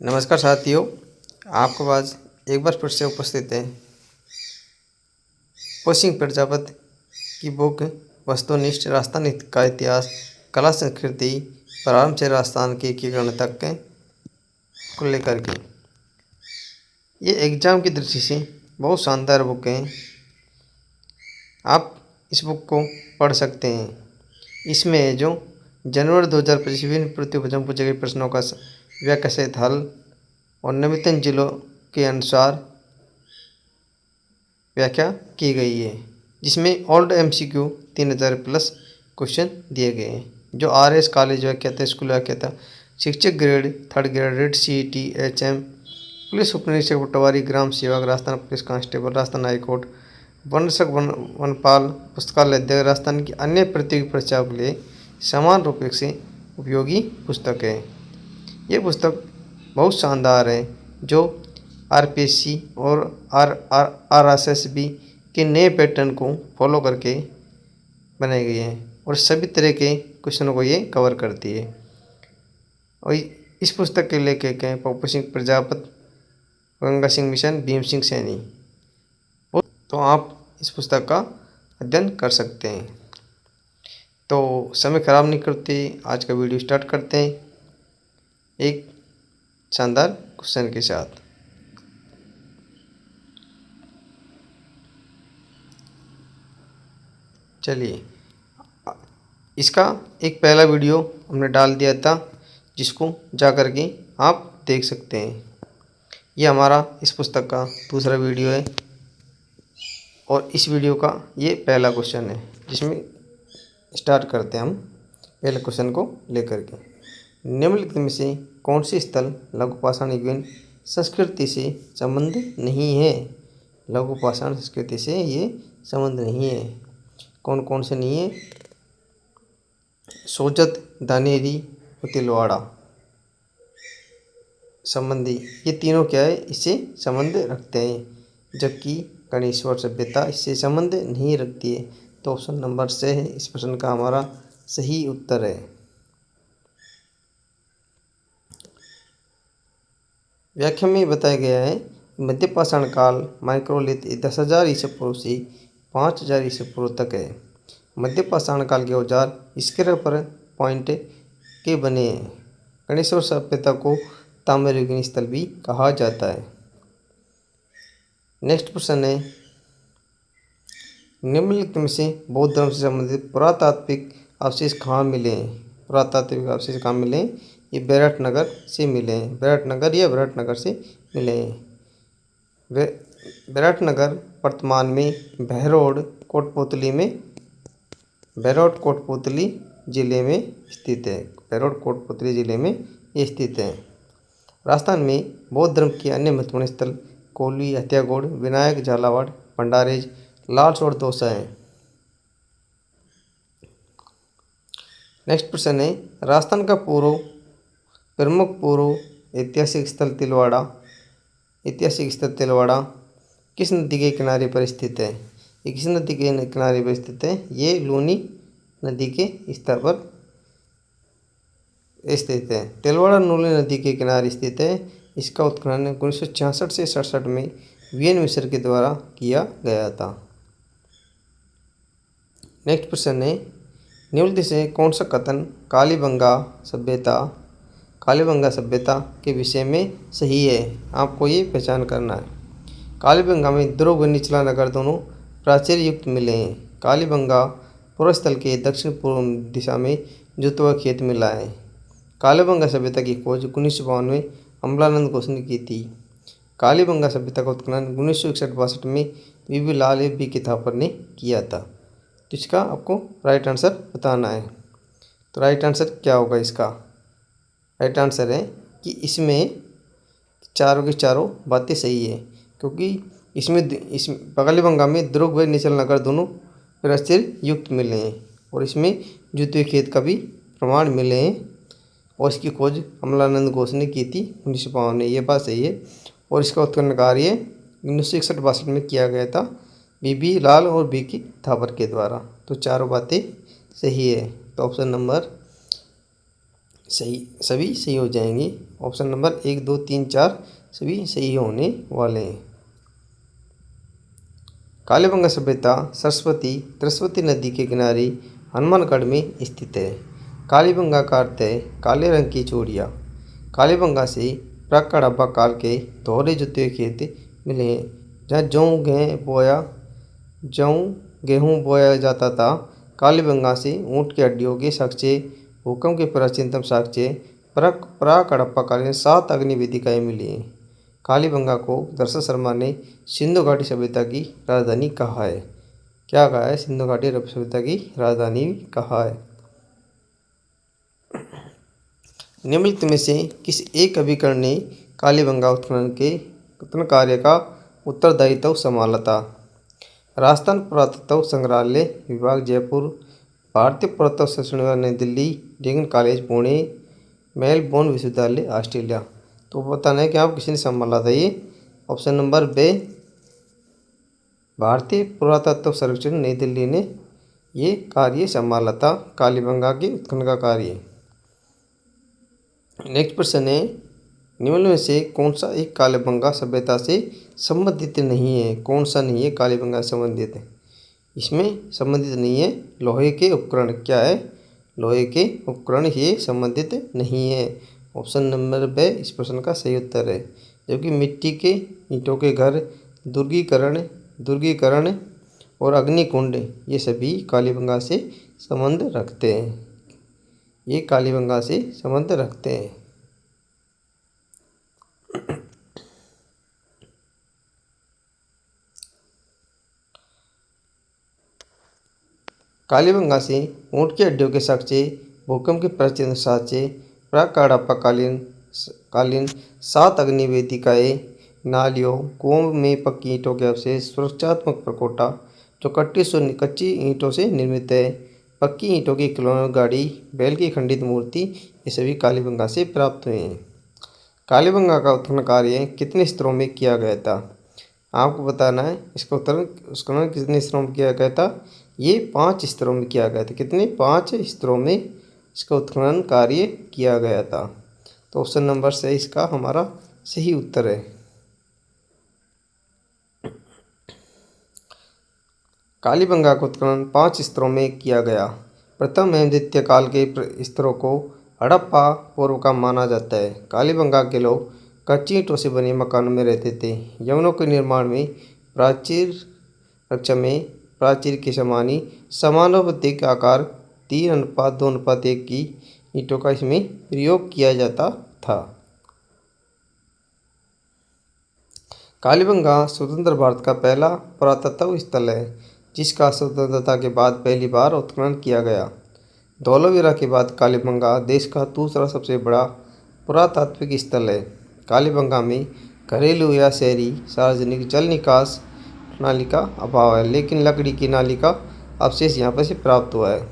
नमस्कार साथियों, आपके पास एक बार फिर से उपस्थित है पोसिंग प्रजापति की बुक वस्तुनिष्ठ राजस्थान का इतिहास, कला संस्कृति, प्रारंभ से राजस्थान के एकीकरण तक को लेकर के। ये एग्जाम की दृष्टि से बहुत शानदार बुक है। आप इस बुक को पढ़ सकते हैं। इसमें जो जनवरी 2025 विभिन्न प्रतियोगिताओं में पूछे गए प्रश्नों का व्याख्या सहित हल और नवीनतम जिलों के अनुसार व्याख्या की गई है, जिसमें ओल्ड MCQ 3000 प्लस क्वेश्चन दिए गए हैं। जो RS कॉलेज व्याख्याता, स्कूल व्याख्याता, शिक्षक grade 3rd grade, CET, HM, police उपनिरीक्षक, पटवारी, ग्राम सेवक, Rajasthan police constable, Rajasthan high court, one रक्षक, वनपाल, पुस्तकालय अध्यक्ष, राजस्थान की अन्य प्रतियोगी परीक्षाओं के लिए समान रूप से उपयोगी पुस्तक है। ये पुस्तक बहुत शानदार है, जो RPSC और RSSB के नए पैटर्न को फॉलो करके बनाई गई है और सभी तरह के क्वेश्चनों को ये कवर करती है। और इस पुस्तक के लेखक हैं पप्पू सिंह प्रजापति, गंगा सिंह मिशन, भीम सिंह सैनी। तो आप इस पुस्तक का अध्ययन कर सकते हैं। तो समय खराब नहीं करते, आज का वीडियो स्टार्ट करते हैं एक शानदार क्वेश्चन के साथ। चलिए, इसका एक पहला वीडियो हमने डाल दिया था, जिसको जा कर के आप देख सकते हैं। ये हमारा इस पुस्तक का दूसरा वीडियो है और इस वीडियो का ये पहला क्वेश्चन है, जिसमें स्टार्ट करते हैं हम पहले क्वेश्चन को लेकर के। निम्नलिखित में से कौन सी स्थल लघु पाषाण युगीन संस्कृति से संबंध नहीं है? लघु पाषाण संस्कृति से ये संबंध नहीं है। कौन कौन से नहीं है? सोजत, दानेरी और तिलवाड़ा संबंधी, ये तीनों क्या है, इससे संबंध रखते हैं, जबकि गणेश्वर सभ्यता इससे संबंध नहीं रखती है। तो ऑप्शन नंबर से है इस प्रश्न का हमारा सही उत्तर है। व्याख्या में बताया गया है मध्य पाषाण काल माइक्रोलिथ 10,000 ईसा पूर्व से 5,000 ईसा पूर्व तक है। मध्य पाषाण काल के औजार स्क्वायर पर पॉइंट के बने हैं। गणेश्वर सभ्यता को ताम्रयुगीन स्थल भी कहा जाता है। नेक्स्ट प्रश्न है, निम्नलिखित में से बौद्ध धर्म से संबंधित पुरातात्विक अवशेष कहाँ मिले हैं? पुरातात्विक अवशेष कहाँ मिले हैं? ये बैरटनगर से मिले हैं। बैरटनगर या विराटनगर से मिले हैं। बैरटनगर वर्तमान में बहरौड कोटपुतली जिले में स्थित है। बहरौड कोटपुतली जिले में ये स्थित है। राजस्थान में बौद्ध धर्म के अन्य महत्वपूर्ण स्थल कोली, हत्यागोड़, विनायक, झालावाड़, भंडारेज, लालसोड़, दौसा है। नेक्स्ट प्रश्न है, राजस्थान का प्रमुख पूर्व ऐतिहासिक स्थल तिलवाड़ा किस नदी के किनारे पर स्थित है? ये किस नदी के किनारे पर स्थित है? ये लूनी नदी के स्तर पर स्थित है। तिलवाड़ा लूनी नदी के किनारे स्थित है। इसका उत्खनन 1966 से 67 में VN मिश्र के द्वारा किया गया था। नेक्स्ट प्रश्न है, निम्नलिखित से कौन सा कथन कालीबंगा सभ्यता के विषय में सही है? आपको ये पहचान करना है। कालीबंगा में दुर्ग व निचला नगर दोनों प्राचीर युक्त मिले हैं। कालीबंगा पूर्व स्थल के दक्षिण पूर्व दिशा में जुतवा खेत मिला है। कालीबंगा सभ्यता की खोज 1952 में अमलानंद घोष ने की थी। कालीबंगा सभ्यता का उत्खनन 1961-62 में बीबी लाल बी थापर ने किया था। तो इसका आपको राइट आंसर बताना है। तो राइट आंसर क्या होगा? इसका राइट आंसर है कि इसमें चारों की चारों बातें सही है, क्योंकि इस कालीबंगा में दुर्ग व निचल नगर दोनों प्राचीर युक्त मिले हैं और इसमें जुतवे खेत का भी प्रमाण मिले हैं और इसकी खोज अमलानंद घोष ने की थी 1952 में। ये बात सही है। और इसका उत्खनन कार्य 1961-62 में किया गया था बीबी लाल और बी थापर के द्वारा। तो चारों बातें सही है। तो ऑप्शन नंबर सही, सभी सही हो जाएंगे। ऑप्शन नंबर 1, 2, 3, 4 सभी सही होने वाले हैं। कालीबंगा सभ्यता सरस्वती नदी के किनारे हनुमानगढ़ में स्थित है। कालीबंगा का अर्थ है काले रंग की चूड़ियाँ। कालीबंगा से प्राक हड़प्पा काल के दोहरे जुते हुए खेत मिले हैं, जहाँ गेहूँ बोया जाता था। कालीबंगा से ऊँट की हड्डियों के साक्ष्य, भूकंप के प्राचीनतम साक्ष्य, प्राक हड़प्पा कालीन 7 अग्नि वेदिकाएँ मिली हैं। कालीबंगा को दर्शन शर्मा ने सिंधु घाटी सभ्यता की राजधानी कहा है। क्या कहा है? सिंधु घाटी सभ्यता की राजधानी कहा है। निम्नलिखित में से किस एक अभिकरण ने कालीबंगा उत्खनन कार्य का उत्तरदायित्व संभाला था? राजस्थान पुरातत्व संग्रहालय विभाग जयपुर, भारतीय पुरातत्व सर्वेक्षण विभाग नई दिल्ली, डेक्कन कॉलेज पुणे, मेलबोर्न विश्वविद्यालय ऑस्ट्रेलिया। तो बताना है कि आप किसने संभाला था ये? ऑप्शन नंबर बे, भारतीय पुरातत्व सर्वेक्षण नई दिल्ली ने ये कार्य संभाला था, कालीबंगा के उत्खनन का कार्य। नेक्स्ट प्रश्न है, निम्न में से कौन सा एक कालीबंगा सभ्यता से संबंधित नहीं है? कौन सा नहीं है कालीबंगा से संबंधित? इसमें संबंधित नहीं है लोहे के उपकरण। क्या है? लोहे के उपकरण ये संबंधित नहीं है। ऑप्शन नंबर बे इस प्रश्न का सही उत्तर है। जबकि मिट्टी के ईंटों के घर, दुर्गीकरण और अग्निकुंड ये सभी कालीबंगा से संबंध रखते हैं। ये कालीबंगा से संबंध रखते हैं। कालीबंगा से ऊँट की हड्डियों के साक्ष्य, भूकंप के प्राचीन साक्ष्य, प्राक हड़प्पा कालीन 7 अग्नि वेदिकाएँ, नालियों कुओं में पक्की ईंटों के अवशेष, सुरक्षात्मक प्रकोटा जो कच्ची ईंटों से निर्मित है, पक्की ईंटों की खिलौना गाड़ी, बैल की खंडित मूर्ति ये सभी कालीबंगा से प्राप्त हुए हैं। कालीबंगा का उत्खनन कार्य कितने स्तरों में किया गया था? आपको बताना है इसका उत्खनन कितने स्तरों में किया गया था? ये 5 स्तरों में किया गया था। कितने? 5 स्तरों में इसका उत्खनन कार्य किया गया था। तो ऑप्शन नंबर से इसका हमारा सही उत्तर है। कालीबंगा का उत्खनन 5 स्तरों में किया गया। प्रथम एवं द्वितीय काल के स्तरों को हड़प्पा पूर्व का माना जाता है। कालीबंगा के लोग कच्ची ईंटों से बने मकानों में रहते थे। यवनों के निर्माण में प्राचीर के समान ही समानुपातिक आकार 3:2:1 की ईंटों का इसमें प्रयोग किया जाता था। कालीबंगा स्वतंत्र भारत का पहला पुरातत्व स्थल है, जिसका स्वतंत्रता के बाद पहली बार उत्खनन किया गया। धौलावीरा के बाद कालीबंगा देश का दूसरा सबसे बड़ा पुरातात्विक स्थल है। कालीबंगा में घरेलू या शहरी सार्वजनिक जल निकास प्रणाली का अभाव है, लेकिन लकड़ी की नाली का अवशेष यहाँ पर से प्राप्त हुआ है।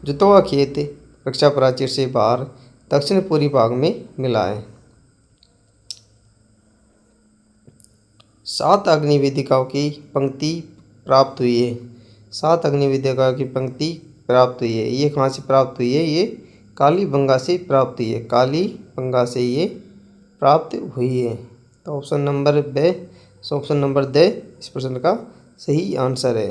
जुतवा खेत रक्षा प्राचीर से बाहर दक्षिण पूर्वी भाग में मिला है। 7 अग्नि वेदिकाओं की पंक्ति प्राप्त हुई है। 7 अग्नि वेदिकाओं की पंक्ति प्राप्त हुई है। ये कहाँ से प्राप्त हुई है? ये कालीबंगा से प्राप्त हुई है। कालीबंगा से ये प्राप्त हुई है। तो ऑप्शन नंबर द इस प्रश्न का सही आंसर है।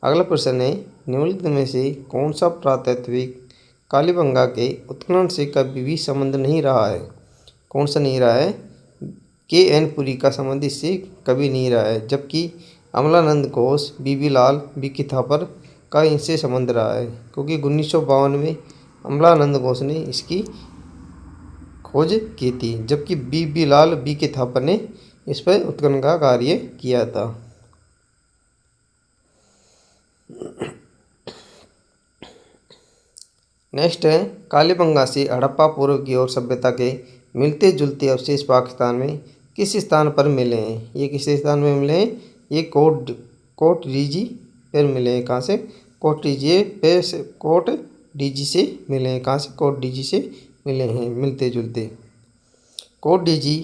अगला प्रश्न है, निम्नलिखित में से कौन सा पुरातात्विक कालीबंगा के उत्खनन से कभी भी संबंध नहीं रहा है? कौन सा नहीं रहा है? के.एन. पुरी का संबंध इससे कभी नहीं रहा है, जबकि अमलानंद घोष, बीबी लाल, बी.के. थापर का इनसे संबंध रहा है, क्योंकि 1952 में अमलानंद घोष ने इसकी खोज की थी, जबकि बीबी लाल, बी.के. थापर ने इस पर उत्खनन का कार्य किया था। नेक्स्ट है, कालीबंगा से हड़प्पा पूर्व की ओर सभ्यता के मिलते जुलते अवशेष पाकिस्तान में किस स्थान पर मिले हैं? ये किस स्थान में मिले हैं? ये कोटडीजी पर मिले हैं। कहाँ से? कोटडीजी से मिले हैं। कहाँ से? कोटडीजी से मिले हैं मिलते जुलते। कोटडीजी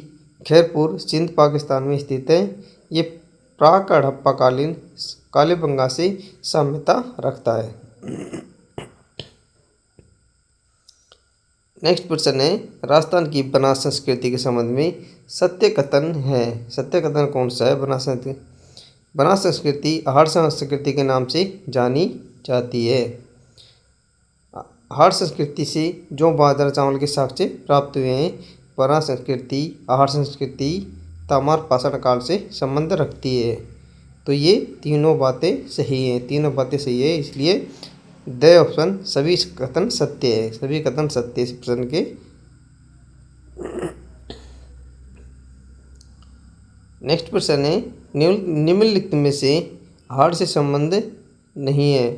खैरपुर सिंध पाकिस्तान में स्थित है। ये प्राक हड़प्पा कालीन कालीबंगा से साम्यता रखता है। नेक्स्ट प्रश्न है, राजस्थान की बनास संस्कृति के संबंध में सत्य कथन है। सत्य कथन कौन सा है? बनास संस्कृति आहार संस्कृति के नाम से जानी जाती है। आहार संस्कृति से जो बाजरा चावल के साक्ष्य प्राप्त हुए हैं, बनास संस्कृति आहार संस्कृति ताम्र पाषाण काल से संबंध रखती है। तो ये तीनों बातें सही हैं, तीनों बातें सही है, इसलिए द ऑप्शन सभी कथन सत्य है, सभी कथन सत्य इस प्रश्न के। नेक्स्ट प्रश्न है, निम्नलिखित में से आहार से संबंध नहीं है।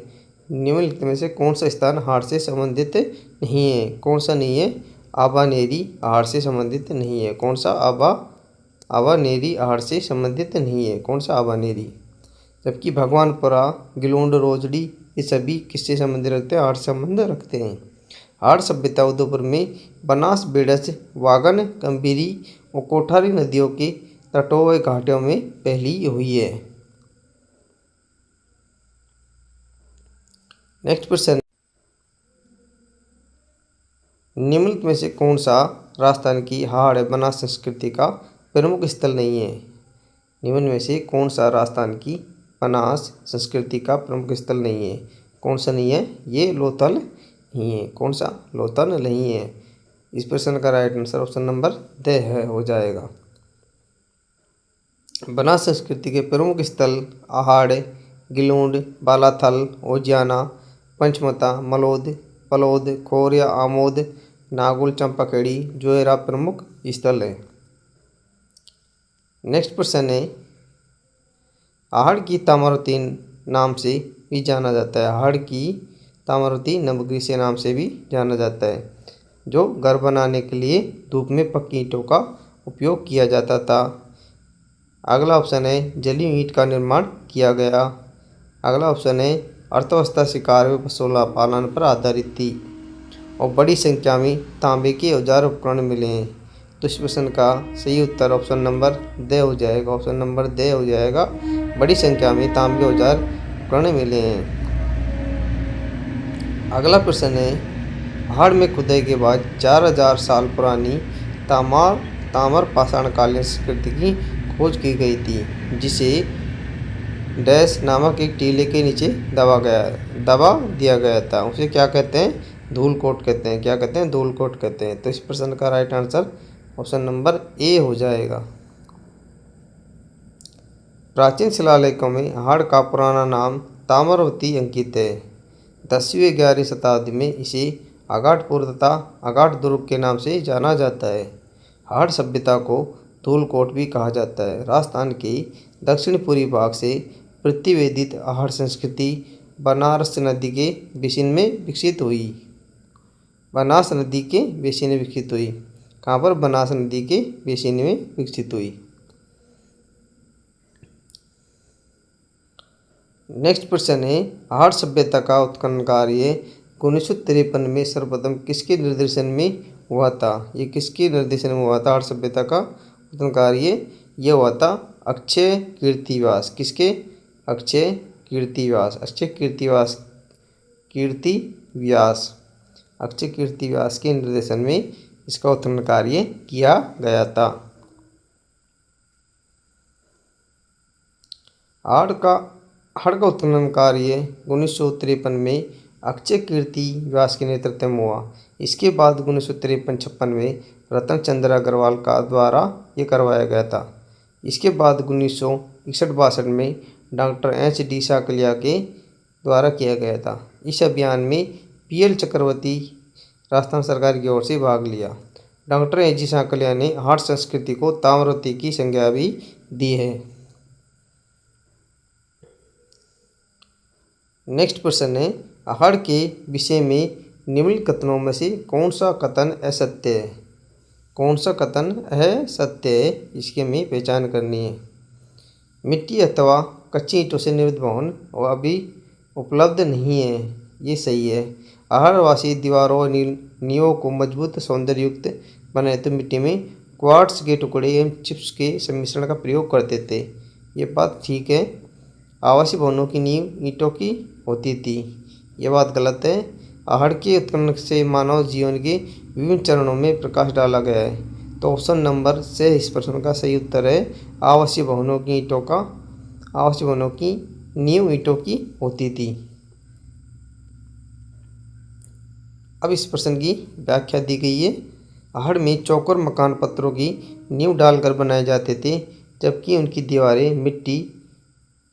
निम्नलिखित में से कौन सा स्थान आहार से संबंधित नहीं है? कौन सा नहीं है? आबानेरी आहार से संबंधित नहीं है। कौन सा? आबानेरी आहार से संबंधित नहीं है। कौन सा? आबानेरी। जबकि भगवानपुरा, गिलोंड, रोजड़ी ये सभी किससे संबंध रखते हैं? आहार से संबंध रखते हैं। आहार सभ्यता उदयपुर में बनास, बेडस, वागन, गंभीरी और कोठारी नदियों के तटों व घाटियों में फैली हुई है। नेक्स्ट प्रश्न, निम्नलिखित में से कौन सा राजस्थान की आहार बनास संस्कृति का प्रमुख स्थल नहीं है? निम्न में से कौन सा राजस्थान की बनास संस्कृति का प्रमुख स्थल नहीं है? कौन सा नहीं है? ये लोथल नहीं है। कौन सा? लोथल नहीं है। इस प्रश्न का right answer option number the है हो जाएगा। बनास संस्कृति के प्रमुख स्थल आहाड़, गिलोंड, बालाथल, ओजियाना, पंचमता, मलोद, पलोद, खोरिया, आमोद, नागुल, चंपाखेड़ी, जोएरा प्रमुख स्थल है। नेक्स्ट प्रश्न है, आहाड़ की ताम्रवती नाम से भी जाना जाता है। आहाड़ की ताम्रवती नवग्रह से नाम से भी जाना जाता है, जो घर बनाने के लिए धूप में पक्की ईंटों का उपयोग किया जाता था। अगला ऑप्शन है, जली ईंट का निर्माण किया गया। अगला ऑप्शन है, अर्थव्यवस्था शिकार व पशुओं पालन पर आधारित थी और बड़ी संख्या में तांबे के औजार उपकरण मिले हैं। तो इस प्रश्न का सही उत्तर ऑप्शन नंबर द हो जाएगा। ऑप्शन नंबर द हो जाएगा। बड़ी संख्या में तांबे औजार उपकरण मिले हैं। अगला प्रश्न है, आहाड़ में खुदाई के बाद 4000 साल पुरानी ताम्र पाषाणकालीन संस्कृति की खोज की गई थी, जिसे डैश नामक एक टीले के नीचे दबा दिया गया था। उसे क्या कहते हैं? धूलकोट कहते हैं। क्या कहते हैं? धूलकोट कहते हैं। तो इस प्रश्न का right answer option number A हो जाएगा। प्राचीन शिलालेखों में आहाड़ का पुराना नाम ताम्रवती अंकित है। 10वीं 11वीं शताब्दी में इसे आगाटपुर तथा आगाट दुर्ग के नाम से जाना जाता है। आहाड़ सभ्यता को धूलकोट भी कहा जाता है। राजस्थान के दक्षिण पूर्वी भाग से प्रतिवेदित आहाड़ संस्कृति बनास नदी के बेसिन में विकसित हुई। बनास नदी के बेसिन में विकसित हुई। कहाँ पर? बनास नदी के बेसिन में विकसित हुई। नेक्स्ट प्रश्न है, आहाड़ सभ्यता का उत्खनन कार्य 1953 में सर्वप्रथम किसके निर्देशन में हुआ था? ये किसके निर्देशन में हुआ था? आहाड़ सभ्यता का उत्खनन कार्य ये हुआ था अक्षय कीर्तिव्यास। किसके? अक्षय कीर्तिव्यास। अक्षय कीर्तिव्यास अक्षय कीर्तिव्यास के निर्देशन में इसका उत्खनन कार्य किया गया था। आहाड़ का उत्खनन कार्य 1953 में अक्षय कीर्तिव्यास के नेतृत्व में हुआ। इसके बाद 1953-56 में रतन चंद्र अग्रवाल का द्वारा ये करवाया गया था। इसके बाद 1961-62 में डॉक्टर H.D. साकलिया के द्वारा किया गया था। इस अभियान में P.L. चक्रवर्ती राजस्थान सरकार की ओर से भाग लिया। Doctor H.G. साकलिया ने आहाड़ संस्कृति को ताम्रवती की संज्ञा भी दी है। नेक्स्ट प्रश्न है, आहाड़ के विषय में निम्नलिखित कथनों में से कौन सा कथन असत्य है? कौन सा कथन असत्य है? इसकी हमें पहचान करनी है। मिट्टी अथवा कच्ची ईंटों से निर्मित भवन और अभी उपलब्ध नहीं है, ये सही है। आहाड़वासी दीवारों और नींवों को मजबूत सौंदर्ययुक्त बनाए तो मिट्टी में क्वार्ट्स के टुकड़े एवं चिप्स के सम्मिश्रण का प्रयोग करते थे, ये बात ठीक है। आवासीय भवनों की नींव ईंटों की होती थी, ये बात गलत है। आहड़ के उत्खनन से मानव जीवन के विभिन्न चरणों में प्रकाश डाला गया है। तो ऑप्शन नंबर से इस प्रश्न का सही उत्तर है आवासीय भवनों की नींव ईंटों की होती थी। अब इस प्रश्न की व्याख्या दी गई है। आहड़ में चौकोर मकान पत्थरों की नींव डालकर बनाए जाते थे, जबकि उनकी दीवारें मिट्टी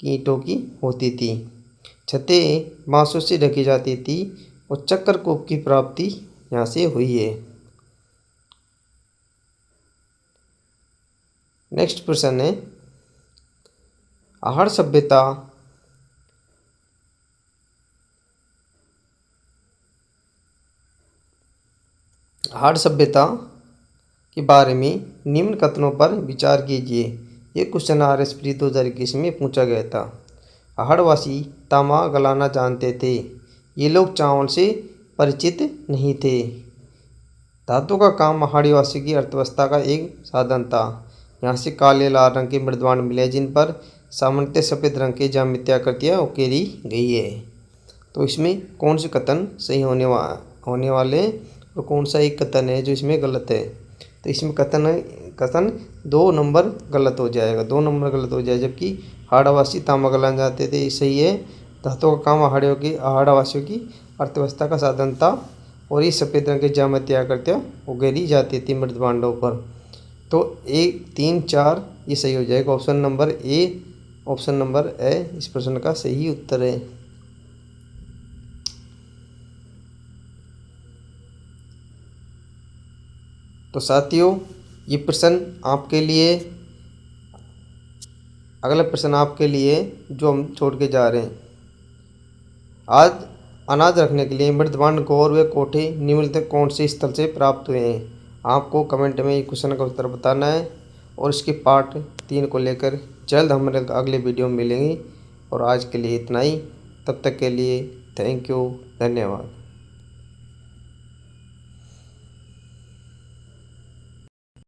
की ईंटों की होती थी। छतें बांसों से ढकी जाती थी और चक्करकूप की प्राप्ति यहाँ से हुई है। नेक्स्ट प्रश्न है आहड़ सभ्यता के बारे में निम्न कथनों पर विचार कीजिए। ये क्वेश्चन RS प्री 2021 में पूछा गया था। आहड़वासी तांबा गलाना जानते थे। ये लोग चावल से परिचित नहीं थे। धातु का काम आहड़वासी की अर्थव्यवस्था का एक साधन था। यहाँ से काले लाल रंग के मृदवान मिले, जिन पर सामान्यतः सफ़ेद रंग की ज्यामितीय आकृतियाँ उकेरी गई है। तो इसमें कौन से कथन सही होने वाले और कौन सा एक कथन है जो इसमें गलत है? तो इसमें कथन 2 नंबर गलत हो जाएगा, 2 नंबर गलत हो जाएगा। जबकि आहड़वासी तांबा गलाना जाते थे, ये सही है। धातु का काम आहड़वासियों की अर्थव्यवस्था का साधन था और ये सफ़ेद रंग की ज्यामितीय आकृतियाँ उकेरी जाती थी मृदभांडों पर। तो 1, 3, 4 ये सही हो जाएगा। ऑप्शन नंबर ए इस प्रश्न का सही उत्तर है। तो साथियों, ये प्रश्न आपके लिए, अगला प्रश्न आपके लिए जो हम छोड़ के जा रहे हैं। आज अनाज रखने के लिए मृदभांड गौर व कोठे निम्नलिखित कौन से स्थल से प्राप्त हुए हैं? आपको कमेंट में क्वेश्चन का उत्तर बताना है और इसके पार्ट 3 को लेकर जल्द हम अगले वीडियो में मिलेंगे। और आज के लिए इतना ही। तब तक के लिए थैंक यू, धन्यवाद।